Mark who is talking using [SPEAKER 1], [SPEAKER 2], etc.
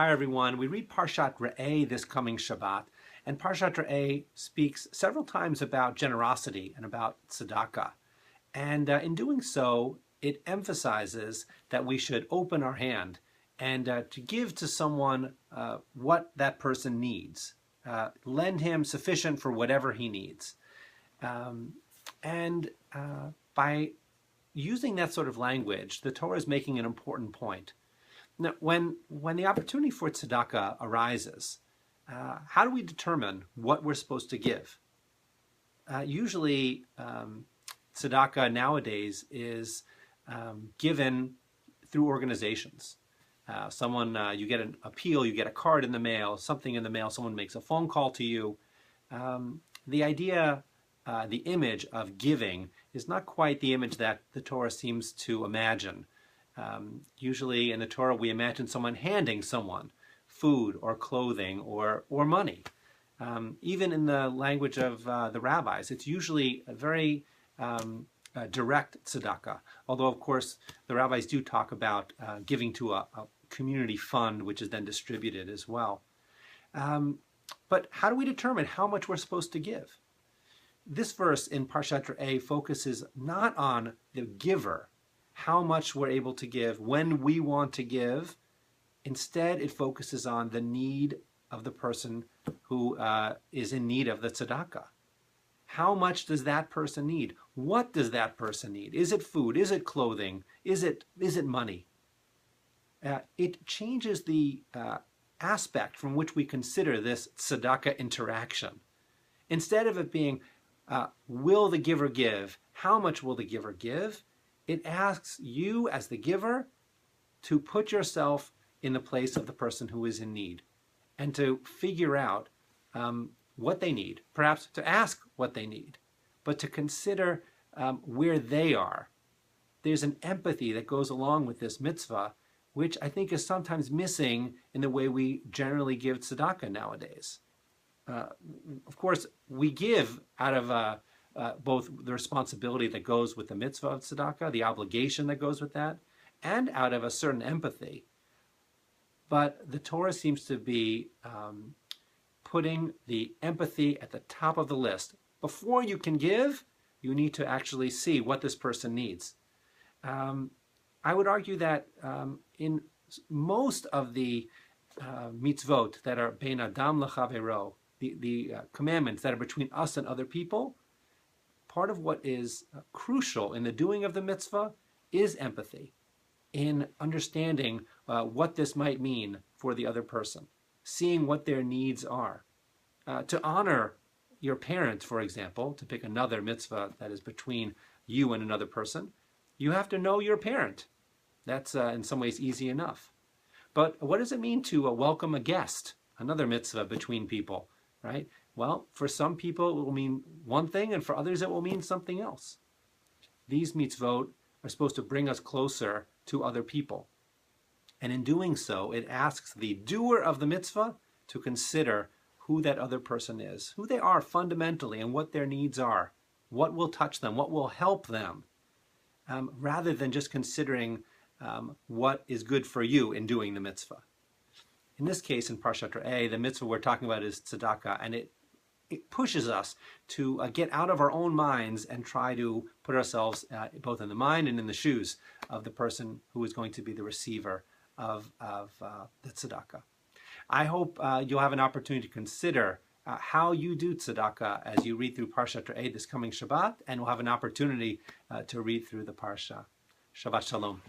[SPEAKER 1] Hi everyone. We read Parashat Re'eh this coming Shabbat, and Parashat Re'eh speaks several times about generosity and about tzedakah. And in doing so, it emphasizes that we should open our hand and to give to someone what that person needs. Lend him sufficient for whatever he needs. By using that sort of language, the Torah is making an important point. Now, when the opportunity for tzedakah arises, how do we determine what we're supposed to give? Usually, tzedakah nowadays is given through organizations. You get an appeal, you get a card in the mail, something in the mail, someone makes a phone call to you. The idea, the image of giving is not quite the image that the Torah seems to imagine. Usually in the Torah we imagine someone handing someone food or clothing or money. Even in the language of the rabbis, it's usually a very direct tzedakah. Although, of course, the rabbis do talk about giving to a community fund, which is then distributed as well. But how do we determine how much we're supposed to give? This verse in Parashat Re'eh focuses not on the giver, how much we're able to give, when we want to give. Instead, it focuses on the need of the person who is in need of the tzedakah. How much does that person need? What does that person need? Is it food? Is it clothing? Is it money? It changes the aspect from which we consider this tzedakah interaction. Instead of it being, will the giver give? How much will the giver give? It asks you as the giver to put yourself in the place of the person who is in need and to figure out what they need, perhaps to ask what they need, but to consider where they are. There's an empathy that goes along with this mitzvah, which I think is sometimes missing in the way we generally give tzedakah nowadays. Of course, we give out of both the responsibility that goes with the mitzvah of tzedakah, the obligation that goes with that, and out of a certain empathy. But the Torah seems to be putting the empathy at the top of the list. Before you can give, you need to actually see what this person needs. I would argue that in most of the mitzvot that are bein adam lechavero, the commandments that are between us and other people, part of what is crucial in the doing of the mitzvah is empathy, in understanding what this might mean for the other person, seeing what their needs are. To honor your parents, for example, to pick another mitzvah that is between you and another person, you have to know your parent. That's in some ways easy enough. But what does it mean to welcome a guest, another mitzvah between people, right? Well, for some people it will mean one thing, and for others it will mean something else. These mitzvot are supposed to bring us closer to other people. And in doing so, it asks the doer of the mitzvah to consider who that other person is, who they are fundamentally and what their needs are, what will touch them, what will help them, rather than just considering what is good for you in doing the mitzvah. In this case, in Parashat Re'eh, the mitzvah we're talking about is tzedakah, and it pushes us to get out of our own minds and try to put ourselves both in the mind and in the shoes of the person who is going to be the receiver of the tzedakah. I hope you'll have an opportunity to consider how you do tzedakah as you read through Parashat Re'eh this coming Shabbat, and we'll have an opportunity to read through the parasha. Shabbat Shalom.